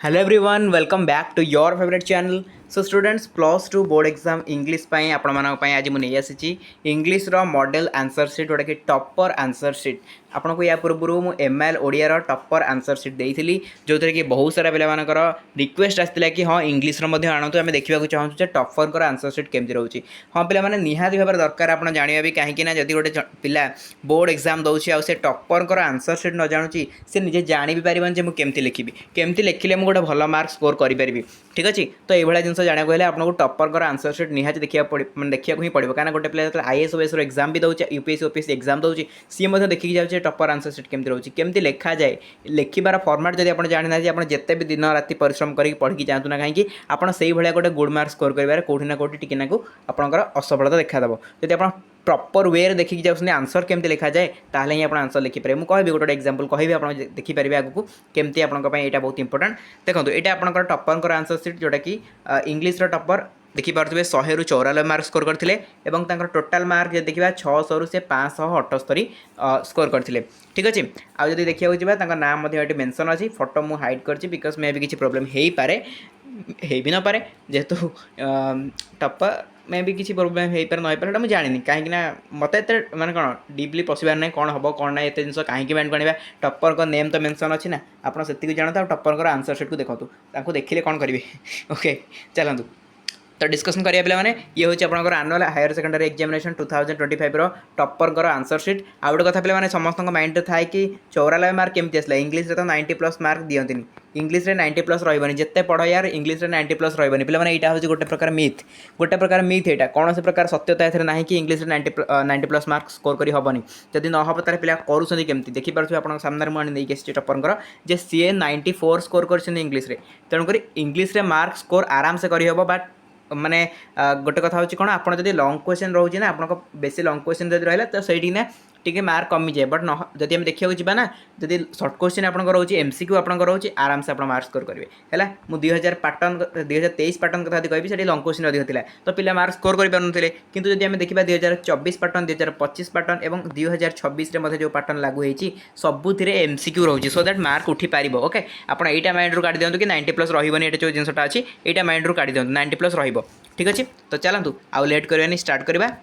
Hello everyone welcome back to your favourite channel. So students plus two board exam English आपण मानक आज मुझे आसी इंग्लिश रो मॉडल आंसर सीट जोटा कि टॉपर आंसर सीट आपन को या पूर्व मु MIL Odia topper answer sheet देइथिली जो थरे कि बहुत सारा पिला मानकर रिक्वेस्ट आसला कि हाँ इंग्लिश रो मध्ये आणतु आमे देखिबा चाहूँ जे टॉपर कर आंसर सीट केमति रहउची। हाँ पिला माने निहाती भाबे दरकार आपन जानिबा भी काहे कि ना जदि गोटे पिला बोर्ड एग्जाम दउची आ से टॉपर कर आंसर सीट न जानुची से निजे जानि भी परिबन जे मु केमति लिखिबी केमति लिखिले मु गोटे भल मार्क स्कोर करि परिबी। ठीक अछि तो ये भाया जिनस जाना को आपको टॉपर कर आंसर सीट निहाती देखिया मैं देखा ही पड़ो कहीं गोटे पिला जो आईएएस ओएस एग्जाम भी दूसरे यूपीएससी ओपीएससी एग्जाम दूसरी सी देखिए जाऊँचे टॉपर आंसर सीट केमती रोचे केमती लिखा जाए लिखार फॉर्मेट जब आप जाना आप जिते भी दिन राति परिश्रम करके पढ़ी जातु ना कहीं आपड़ से भाया गोटे गुड मार्क स्कोर कर कौटी ना कौटी टिके नाकू आपंकर असफलता देखादेव जब आप प्रॉपर वे देखिए जाऊँ आंसर केमती लिखा जाए ताहले ही आप आंसर लिखिपारे मुझे कहबी गोटे एग्जांपल कहबी आप देखिपारे आगू केमती आपंप यहाँ बहुत इंपोर्टेंट देखो यहाँ आपंकर टॉपर आंसर सीट जोटा कि इंग्लिश टॉपर देखिपे 100 ରୁ 94 मार्क स्कोर करते टोटाल मार्क जब देखा 600 ରୁ से 578 स्कोर करते। ठीक अच्छे आउ जब देखा जाए नाम ये मेंशन अच्छी फोटो मुझे हाइड कर बिकज मे भी किसी प्रोब्लेम हो पारे हो भी न पारे जेहेतु टॉपर मे भी किसी प्रोब्लेम हो पारे न पारे मुझे जानी कहीं मत माने कौन डीपली पशिबार ना कौन हम कौन ना ये जिन कहीं माइंड को टॉपर का नेम तो मेंशन अच्छी ना आप से जानते टॉपर आंसर सीट को देखो देखिले कौन करेंगे ओके चलतु तो डिस्कसन करिया पिला माने ये होची आपनकर एनुअल हायर सेकेंडरी एग्जामिनेशन 2025 रो टॉपर कर आंसर सीट आ गोटे कथा पिला माने समस्त माइंड रे थाए कि 94 मार्क केमती आसला इंग्लिश रे तो 90 प्लस मार्क दियंतिनी इंग्लिश रे 90 प्लस रहबनी जत्ते पढ़ यार इंग्लिश रे 90 प्लस रहबनी पिला माने एटा होची गोटे प्रकार मिथ एटा कौन से प्रकार सत्यता एथरे नाही कि इंग्लिश रे 90 प्लस मार्क स्कोर करी हबनी जदि न हब तारे पिला करूछनी केमती देखि पारछु आपन सामने रे मने नेकी एसटी टॉपर कर जे सीए 94 स्कोर करछन इंग्लिश रे तेणु करी इंग्लिश रे मार्क स्कोर आराम से करी हबो बट माने गोटे कथा होची कोन आपण जदि लॉन्ग क्वेश्चन रहउची ना आपण बेसी लॉन्ग क्वेश्चन जदि रहला तो सेठी ना टिके मार्क कमी जाए बट न जदि हम देखिया जिबा ना जदि शॉर्ट क्वेश्चन आपण रहउची एमसीक्यू आपण रहउची आराम से आपण मार्क स्कोर करिवे हैला मु 2000 पैटर्न 2023 पैटर्न कथा कहबी सेठी लॉन्ग क्वेश्चन अधिक थिला तो पिला मार्क स्कोर करि पारनथिले किंतु जदि हम देखिबा 2024 पैटर्न 2025 पैटर्न एवं 2026 रे मध्ये जो पैटर्न लागू हेची सबुथिरे एमसीक्यू रहउची सो दैट मार्क उठी पारिबो ओके आपण एटा माइंड रू काढी दियंतु कि 90 प्लस रहिबनी एटा जो जिंसटा अछि एटा माइंड रू काढी दियंतु 90 प्लस रहिबो। ठीक अच्छे तो चलतु आउ लेट करवानी स्टार्ट करवा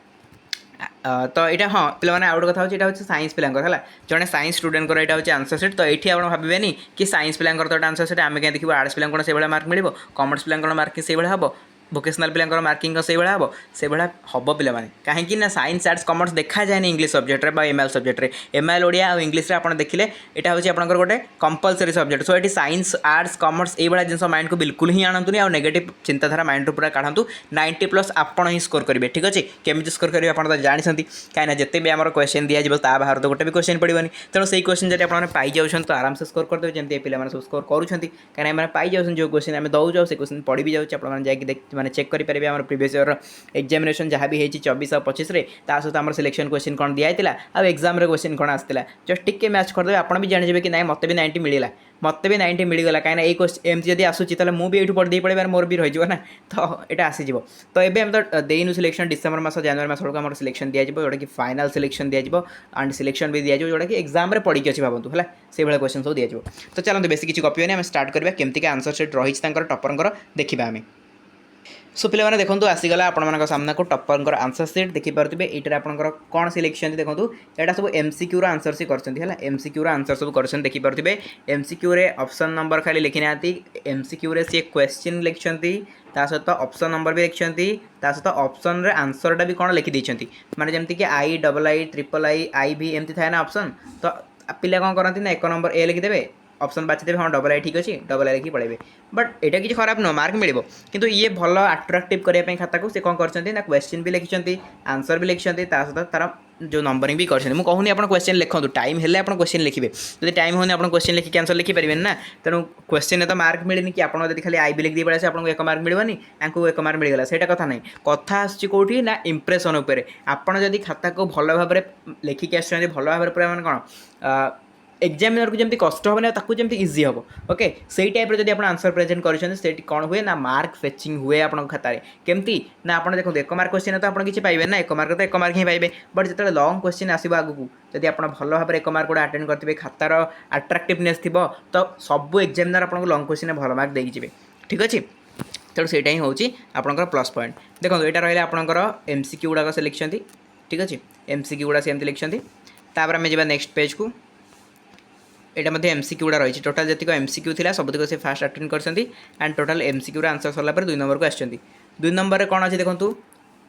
तो यहाँ हाँ पे आउट कथा यहाँ हूँ साइंस पिला जड़े साइंस स्टूडेंट यहाँ हूँ आंसर सीट तो ये आप भावेनि कि साइंस पिला तो आंसर सीट आम क्या देखिए आर्ट्स पिला से मार्क मिल कॉमर्स पिला मार्किंग से हम भोकेशनल पिला मार्किंग से हम से हम पे कहीं साइंस आर्ट्स कॉमर्स देखा जाए English subject MIL subject MIL Odia और इंग्लिश आप देखिले यहाँ हूँ आप गोटे कंपलसरी सब्जेक्ट सो ये साइंस आर्ट्स कॉमर्स ये जिन माइंड को बिल्कुल ही आणतुनि आ नेगेटिव चिंताधारा माइंड पूरा काढ़ू 90 प्लस आप ही स्कोर करेंगे। ठीक अच्छे केमी स्कोर करेंगे आप जानते कहीं जिते भी आम क्वेश्चन दिज्व ता बाहर तो गोटे भी क्वेश्चन पड़ोनी तेणु से क्वेश्चन जब आप पाई जाऊँ तो आराम से स्कोर करदे जमी पे सब स्कोर करूँ कहीं पाई जाऊँ जो क्वेश्चन आम दौर से क्वेश्चन पढ़ी भी जाऊँ आप मैंने चेक करेंगे आम प्रीवियस ईयर एग्जामिनेशन जहाँ भी होती 24 और 25 सहित आम सिलेक्शन क्वेश्चन कौन दिखाई आ एग्जाम क्वेश्चन कौन आसाला जस्ट टिके मैच करदे आप भी जाने कि ना मत भी 90 मिलला मत भी 90 मिलगला कहीं ये क्वेश्चन एमती जब आसूँ तो मुझे ये पढ़ी पड़े मोर भी रही ना तो यहाँ आसीज तो ये आम तो देनु सिलेक्शन डिसेम्बर मास जनवरी मास बेलू आम सिलेक्शन दिज्व जोटा कि फाइनाल सिलेक्शन दिज्व एंड सिलेक्शन भी दिज्व जोटा कि एग्जाम में पढ़ी अच्छी भावतु है से भाई क्वेश्चन सब दिज्व तो चलते बेस किसी कपी आम स्टार्ट करवा केमती आंसर सीट रही टॉपर देखा आम सो पे देखो आसीगला आपण सामना को टॉपर आंसर सीट देखिपे ये आपंकर कौन सी लिखिं देखो यहाँ सब एमसीक्यू आंसर सी कर एमसीक्यू आंसर सब कर देखिपे एमसीक्यू ऑप्शन नंबर खाली लिखि ना एमसीक्यू सी क्वेश्चन लिखिं सहित ऑप्शन नंबर भी लिखिं सहित ऑप्शन रे आंसरटा भी कौन लिखिदी माने जमती कि I double I triple I आई भी एमती थाए ना ऑप्शन तो पिला कौन करती ना 1 नंबर ए लिखिदेवे ऑप्शन बाछिदेवे हाँ डबल आई ठीक अच्छे डबल आई लिखिक पढ़े बट यहाँ किसी खराब नुह मार्क मिल किंतु ये भल अट्राक्टिव करने खाता को कौन कर क्वेश्चन भी लिखिं आंसर भी लिखिं सहित तार जो नंबरिंग भी कर मुझे कहूनी आप क्वेश्चन लिखूँ टाइम है आप क्वेश्चन लिखे जब टाइम होनी आप क्वेश्चन लिखिक आंसर लिखिपारे ना तेणु क्वेश्चन तो मार्क मिलनी कि आपड़ खाली आई भी लिख दी पड़े आपको 1 मार्क मिलनी आपको 1 मार्क मिलगला से कथा नहीं कथा आसोटी ना इम्प्रेसन उपर आपड़ जदि खाता को भल भाव लिखिक आस भल भाव पूरा मैंने कौन एग्जामिनर को जमी कष्ट हम ना जमी इजी हम ओके से टाइप जब आप आंसर प्रेजेंट कर कौन हुए ना मार्क फेचिंग हुए आप खातार केमती ना आप देखो एक मार्क क्वेश्चन तो आप किसी पाइबे ना एक मार्क तो एक मार्क ही पाइबे बट जो लंग क्वेश्चन आसो आगू जब आप भल भाव एक मार्क गोटे आटेड करेंगे खातार आट्राक्टिवनेस थी तो सब एग्जामिनर आपको लंग क्वेश्चन भल मार्क देखे ठीक अच्छे तेणु से हूँ आपंकर प्लस पॉइंट देखो यहाँ रहा आपंकर एमसीक्यू गुड़ाक से लिखिं ठीक अच्छे एमसीक्यू गुड़ा से लिखिं तापर आम जा नेक्स्ट पेज को यहाँ एमसीक्यू गुड़ा रही टोटाल जी एमसीक्यू थी सबतक से फास्ट अटेंड कर एंड टोटाल एमसीक्यू आंसर सरला 2 नंबर को आस 2 नंबर कौन अच्छे देखो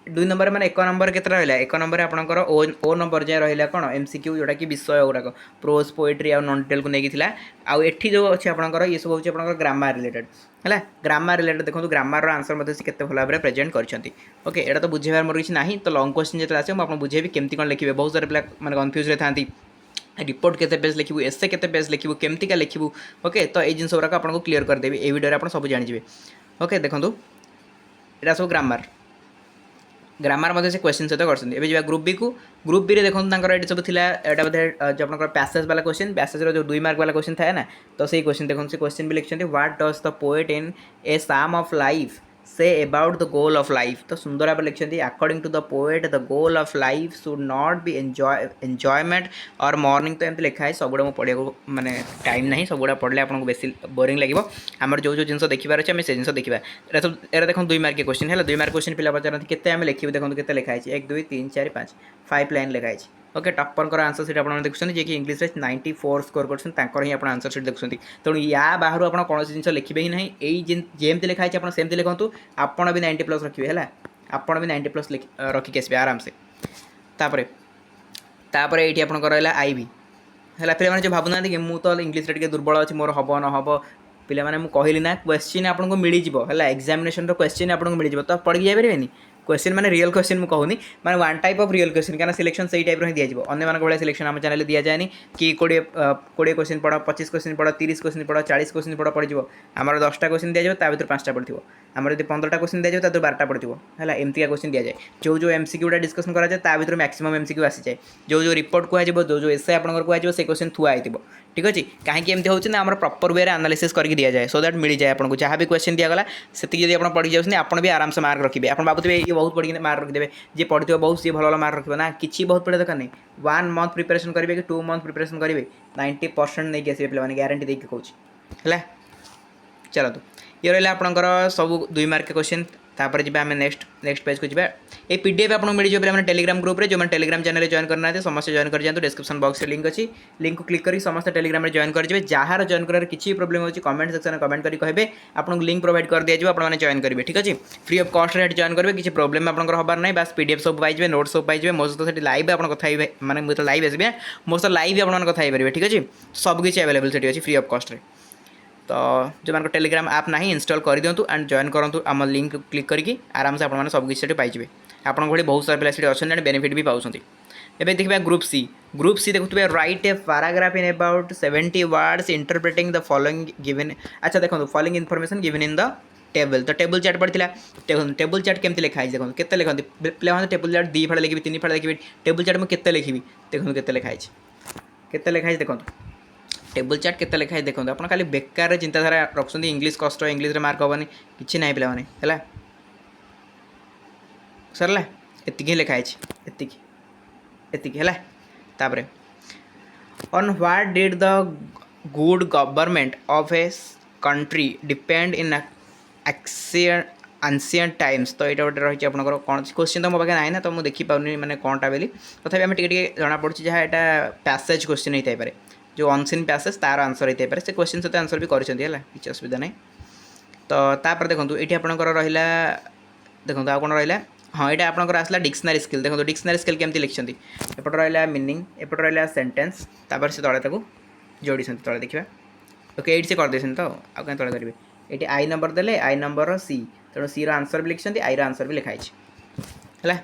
2 नंबर मैंने 1 नंबर के रहा 1 नंबर आपंकर ओ नंबर जाए रहा कौन एमसीक्यू जोटा कि विषय गुड़ाक प्रोज पोएट्री आ नन डिटेल को लेकिन आउ एठी जो अच्छे आपंकर ये सब हूँ आप ग्रामर रिलेटेड है ग्रामर रिलेटेड देखो ग्रामर आंसर से केते भल भाव में प्रेजेंट करछंती ओके एटा तो बुझेबार मोर किसी नहीं तो लंग क्वेश्चन जो आसे मुझे बुझेबी केमती कौन लिखे बहुत सारे पिला माने कन्फ्यूज था रिपोर्ट केते पेज लिखू एसे केते पेज लिखू केमतिका लिखू ओके तो ये जिन गुड़ाक आपको क्लीयर करदेवी ये वीडियो आप सब जानिए ओके देखो यहाँ सब ग्रामर से क्वेश्चन सहित कर ग्रुप बी को ग्रुप बी देखो ये सब थी बोधे जो आप पैसेज वाला क्वेश्चन पैसेज जो 2 मार्क वाला क्वेश्चन था ना तो सही क्वेश्चन देखो से क्वेश्चन भी लिखते what does the poet in a psalm of life say about the goal of life तो सुंदर भाव लिखते according to the poet the goal of life should not be enjoyment or mourning तो एमती लिखाए सबुड़ा मुझे पढ़ा माने टाइम ना सबुड़ा पढ़ले आपको बेसी बोरिंग लगे आमर जो जिन देखिबार अच्छे से जिन देखा एरा देखो 2 मार्क क्वेश्चन है 2 मार्क क्वेश्चन पिला पचारती केते आम लिखी देखो के लिखाई 1 2 3 4 5 5 लाइन लिखाई ओके टप्पर आंसर सीट आप देखुं जी कि इंग्लीश 94 स्कोर कर ही आप आंसर सीट देखुं तेणु या बाहर आप कौन जिन लिखे ही ना यही जमती लिखाई आप सेमती लिखु आपड़ भी 90 प्लस रखिए है आपड़ भी 90 प्लस रखिक आसबे आराम से तापर ये आपंकर रहा आई भी है पे जो भावुना कि मुझे इंग्लीश टे दुर्बल अच्छी मोर हम न हम पे मैंने कहली ना क्वेश्चन आपको मिल जाए एग्जामिनेशन क्वेश्चन आपको मिल जाए तो पढ़ी जापरेनि क्वेश्चन मैंने रियल क्वेश्चन मुझे कहूनी मैंने one type of real question क्या सिलेक्शन से टाइप ही दिया अन्य भाई सिलेक्शन आम चैनल दि जाए कि 20 क्वेश्चन पढ़ 25 क्वेश्चन पढ़ 30 क्वेश्चन पढ़ 40 क्वेश्चन पढ़ पड़ जाए आम 10टा क्वेश्चन दिया जाए भर 5टा पड़ो आम जब 15टा क्वेश्चन दिया जाए 12टा पड़ो है एमती क्वेश्चन दिया जाए जो एमसीक्यूटा डिस्कसन कराए मैक्सिमम एमसीक्यू आसी जाए जो रिपोर्ट कहु जो एसए आप कहु से क्वेश्चन थुआ हो ठीक अच्छे कहीं एमती होती ना प्रॉपर वे एनालिसिस करके दि जाए सो दैट मिल जाए आपको जहाँ भी क्वेश्चन दिगला से आप पढ़ी जाऊँ आप भी आराम से मार्क रखिए आप भावुए ये बहुत पढ़ी मार्क रखिदेवे जी पढ़ी बहुत सी भल मार्क रखा ना कि बहुत पढ़ा दरकार नहीं 1 मंथ प्रिपरेशन करेंगे कि 2 मंथ प्रिपरेशन करेंगे 90% नहीं आसवे पे गारंटी देके कहूँ है चलते ये रहा आपंकर सब 2 मार्क क्वेश्चन तापर जी आम नेक्स्ट पेज को जी ये पीडीएफ आपको मिल जाए मैंने टेलीग्राम ग्रुप जो मैंने टेलीग्राम चैनल जॉइन करना समस्त जॉइन कर जातु डिस्क्रिप्शन बॉक्स लिंक अच्छी लिंक को क्लिक कर समस्त टेलीग्राम में जॉइन करेंगे जार जॉइन कर किसी प्रोब्लेम होती कमेंट सेक्शन में कमेंट करके कहे आपको लिंक प्रोवाइड कर दिया आपने जॉइन करेंगे ठीक अच्छे free of cost rate join करेंगे किसी प्रोब्लेम आपंकर हबार नहीं बस पीडीएफ सब पाइबे नोट्स सब पाइबे मो सहित लाइव आप कथा मैंने मुझे लाइव आसबे मो सहित लाइव आप कथा पारे ठीक अच्छे सबकि अवेलेबल से अच्छी फ्री ऑफ कॉस्ट तो जो मान टेलीग्राम आप ना इंस्टॉल कर दिंतु एंड जॉइन करूँ आम लिंक क्लिक करके आराम से आपने सब किसी पाइबे आपन भाई बहुत सारा पिला अच्छा बेनिफिट भी पाँच एवं देखिए ग्रुप सी देखुए write a paragraph in about 70 words interpreting the following given अच्छा देखो following information given in the table तो टेबल चार्ट पड़ता देखो टेबल चार्ट केमती लिखाई देखो केते लिखती पे टेबल चार्ट 2 फाड़ लिखी 3 फाड़ लिखी टेबल चार्ट मुझे केते लिखी देखो केते लिखाई केते लिखाई देखो टेबल चार्ट केते लिखाई देखो आप खाली बेकार चिंताधारा रखुच्च इंग्लीश कष्ट इंग्लीश मार्क हेनी कि ना पे है सरला एतिकी लिखाई एतिकी है तापरे on what did the good government of a country depend in ancient times तो यहाँ गोटे रही आपंकर कौन क्वेश्चन तो मो पाखे ना तो मुझे देखिपारे मैंने कौनटा बोली तथापि आम टे जना पड़ी जहाँ यहाँ पैसेज क्वेश्चन होता है जो अनसीन पैसेज तार आंसर होता है से क्वेश्चन सहित आंसर भी कर किसी असुविधा नहीं तो तापर देखो ये आपंकर रहा देखो आ कौन रहा हाँ यहाँ आपंकर आसला डिक्शनरी स्किल देखो डिक्शनरी स्किल केमती लिखिं एपट रहा मीनिंग एपट रहा सेंटेंस तापर से तले जोड़ी तले देखा ओके ये करदे तो आउ कहीं तले करेंगे ये आई नंबर देले आई नंबर सी तेणु सी आंसर भी लिखिं आई आंसर भी लिखाई है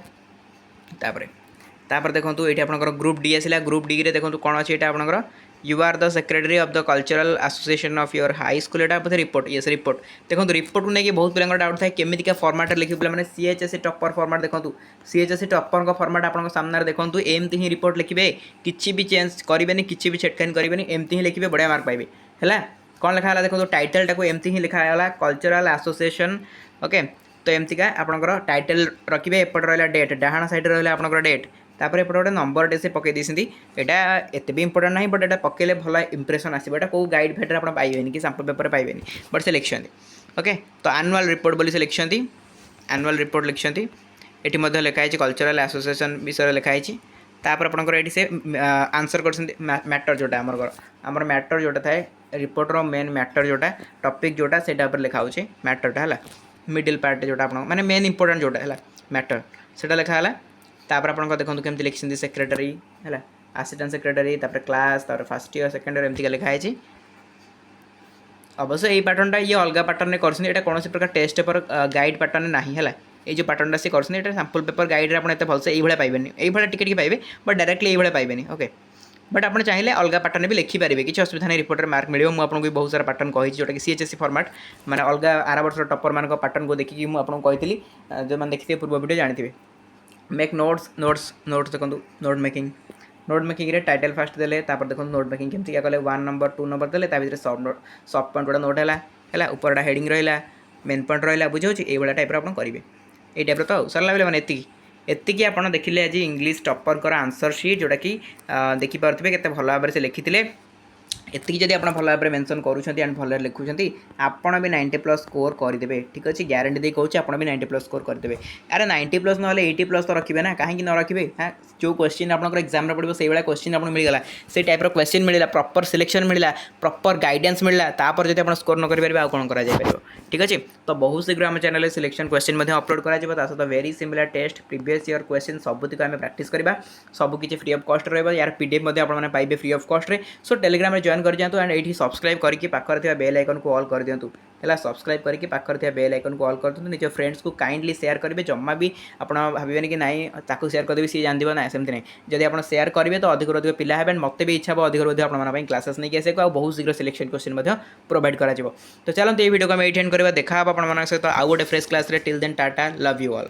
तापर देखो ये आपंकर ग्रुप डी आसला ग्रुप डी रे देखो कौन अच्छे यहाँ आपंकर you are the secretary of the cultural association of your high school एटा बोधे रिपोर्ट यस रिपोर्ट देखो रिपोर्ट को लेकिन बहुत पिला डाउट थाए केमिका फॉर्मेट लिखे पे सीएचएससी टॉपर फॉर्मेट देखो सीएचएससी टॉपर फॉर्मेट आपको सामने देखो एमती ही रिपोर्ट लिखे किसी भी चेंज करेंगे किसी भी छेटखानी करेंगे एमती ही लिखे बढ़िया मार्क पाइबे है कौन लिखा देखो टाइटल टाक एमती ही लिखाला कल्चरल एसोसिएशन ओके तो एमती का आपंकर टाइटल रखिए एपट रहा डेट डाहाण साइड रहा आपंकर डेट तापर एपटे गोटे नंबरटे से पकई देती यहाँ एत भी इंपोर्टेंट ना बट ये पकड़े भल इंप्रेशन आसो यहाँ कौ गाइड भेटर आप पाइबेनि कि सैंपल पेपर पाइबे बट से लिखिं ओके तो आनुआल रिपोर्ट बोली से लिखिं आनुआल रिपोर्ट लिखिं ये लिखाई कल्चरल एसोसिएशन विषय लिखाई तापर आपंकर ये से आंसर कर मैटर जोटा आमर मैटर जोटा थाए रिपोर्टर मेन मैटर जोटा टॉपिक जोटा से लिखा मैटरटा है मिडिल पार्ट जोटा माने मेन इंपोर्टेंट जोटा है मैटर से लिखाला तापर आप देखो केमती लिखिं सेक्रेटरी है असिस्टेंट सेक्रेटरी तापर क्लास तापर फर्स्ट ईयर सेकेंड ईयर एमती लिखाई अवश्य ये पैटर्नटा ये अलग पैटर्न कर कौन प्रकार टेस्ट पेपर गाइड पैटर्न ना है ये जो पैटर्नटा सी कर सैंपल पेपर गाइड आप भलसे ये पाइबेनि ये टिके पाइबे बट डायरेक्टली ये पाइबेनि ओके बट आप चाहिए अलग पैटर्न भी लिखिपारे किसी असुविधा नहीं रिपोर्टर मार्क मिले मुझे भी बहुत सारा पैटर्न कही जोटा कि सीएचएससी फॉर्मेट मैंने अलग आर वर्ष टॉपर मान पैटर्न को देखिए मुझे कही जो मैंने देखिए पूर्व वीडियो जानते मेक नोट्स नोट्स नोट्स देखो नोट मेकिंग रे टाइटल फास्ट देले तापर देखो नोट मेकिंग केमती क्या कले 1 नंबर 2 नंबर देले भितर सॉफ्ट पॉइंट गोटा नोट है ऊपर हेडिंग रहा मेन पॉइंट रहा बुझे ये टाइप आप करेंगे ये टाइप तो सरला बेले मैंने एतिकी आप देखिले आज इंग्लिश टॉपर आंसर शीट जोटा कि देखिपे के भल भाव से लिखी एतिकी जब आप भल भाव मेंशन करूँच एंड भल लिखुंट आपड़ भी 90+ स्कोर करदे ठीक अच्छे ग्यारंटी दे कहूँ आप भी 90+ स्कोर करदे अरे 90+ ना 80+ तो रखिए ना कहीं न रखिए हाँ जो क्वेश्चन आपंकर एग्जाम पड़ो से क्वेश्चन आपको मिलगला से टाइप क्वेश्चन मिलला प्रॉपर सिलेक्शन मिलला प्रॉपर गाइडेंस मिलला तापर जब आप स्कोर न करेंगे आउ कौन कर ठीक अच्छे तो बहुत शीघ्र आम चैनल सिलेक्शन क्वेश्चन अपलोड कर very similar test previous year question सबुतिक आम प्रैक्टिस करवा सबकि फ्री ऑफ कॉस्ट रहा यार पीडीएफ आपने पाइबे free of cost so Telegram में जॉइन कर जातु एंड ये सब्सक्राइब करके पाखर बेल आइकन को ऑल कर दिंतु है सब्सक्राइब करके पाखर बेल आइकन को ऑल कर दिंतु निज फ्रेंड्स को काइंडली शेयर करेंगे जमा भी आप भावेनि कि नाई ताकू शेयर करदेवी सी जान ना सेमती नहीं जब आप शेयर करेंगे तो अधिक अधिक पिला है मत भी इच्छा अधिक अधिक क्लासेस नहीं आसे बहुत शीघ्र सिलेक्शन क्वेश्चन प्रोवाइड करा तो चलते ये वीडियो को एंड करवा देखा आप सहित आउ गोटे fresh class till then tata love you all.